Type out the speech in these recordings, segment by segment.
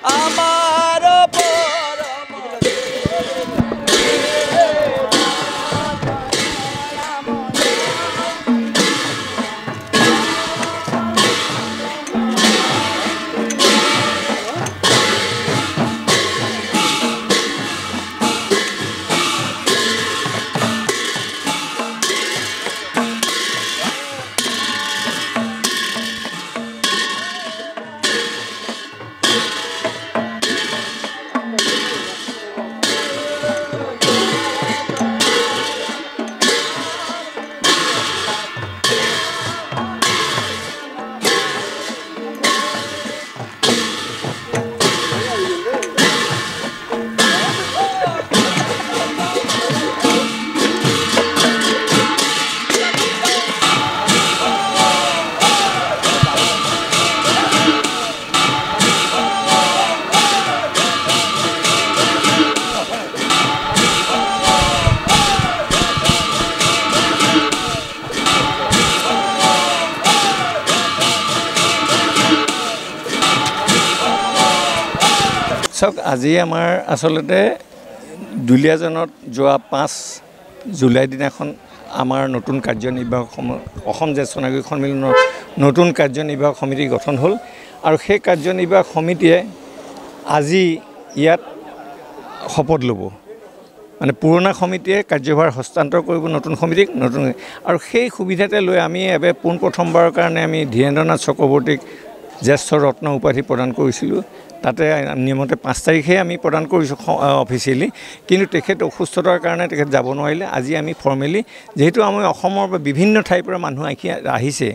আমাৰ আজি আমাৰ আসলতে দুলীয়াজনত যোৱা 5 জুলাই দিনাখন আমাৰ নতুন কাৰ্যনিৰ্বাহক অসম জ্যেষ্ঠ নাগৰিক সন্মিলনৰ নতুন কাৰ্যনিৰ্বাহক সমিতি গঠন হ'ল আৰু সেই কাৰ্যনিৰ্বাহক সমিতিয়ে আজি ইয়াত শপত ল'ব মানে পুৰণা সমিতিয়ে কাৰ্যভাৰ হস্তান্তৰ কৰিব নতুন সমিতিক নতুন আৰু সেই সুবিধাতে লৈ আমি এবে পোন প্ৰথমবাৰৰ কাৰণে আমি ধীৰেন্দ্ৰনাথ চক্ৰৱৰ্তীক জ্যেষ্ঠ ৰত্ন উপাধি প্ৰদান কৰিছিলোঁ তাতে নিয়মতে 5 তাৰিখে আমি প্ৰদান কৰিছোঁ অফিচিয়েলি কিন্তু তেখেত অসুস্থতাৰ কাৰণে তেখেত যাব নোৱাৰিলে আজি আমি ফৰ্মেলি যেহেতু আমি অসমৰ বিভিন্ন ঠাইৰ পৰা মানুহ আহিছে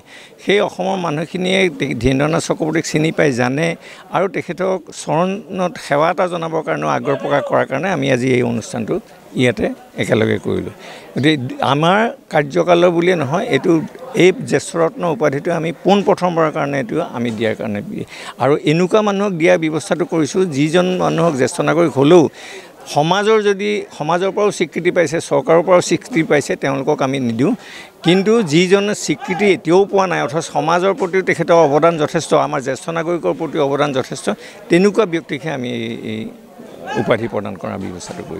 সেই অসমৰ মানুহখিনিয়ে ধীৰেন্দ্ৰনাথ চক্ৰৱৰ্তীক চিনি পাই জানে আৰু তেখেতক চৰণত সেৱা এটা জনাবৰ কাৰণে আগ্ৰহ প্ৰকাশ কৰাৰ কাৰণে আমি আজি এই অনুষ্ঠানটো ইয়াতে একেলগে কৰিলোঁ গতিকে আমাৰ কাৰ্যকালৰ বুলিয়ে নহয় এইটো এই জ্যেষ্ঠৰত্ন উপাধিটো আমি পোন প্ৰথমবাৰৰ কাৰণে এইটো আমি দিয়াৰ কাৰণে আৰু এনেকুৱা মানুহক দিয়াৰ ব্যৱস্থাটো কৰিছোঁ যিজন মানুহক জ্যেষ্ঠ নাগৰিক হ'লেও সমাজৰ পৰাও স্বীকৃতি পাইছে চৰকাৰৰ পৰাও স্বীকৃতি পাইছে তেওঁলোকক আমি নিদিওঁ কিন্তু যিজনে স্বীকৃতি এতিয়াও পোৱা নাই অথচ সমাজৰ প্ৰতিও তেখেতৰ অৱদান যথেষ্ট আমাৰ জ্যেষ্ঠ নাগৰিকৰ প্ৰতি অৱদান যথেষ্ট তেনেকুৱা ব্যক্তিকহে আমি এই উপাধি প্ৰদান কৰাৰ ব্যৱস্থাটো কৰিছোঁ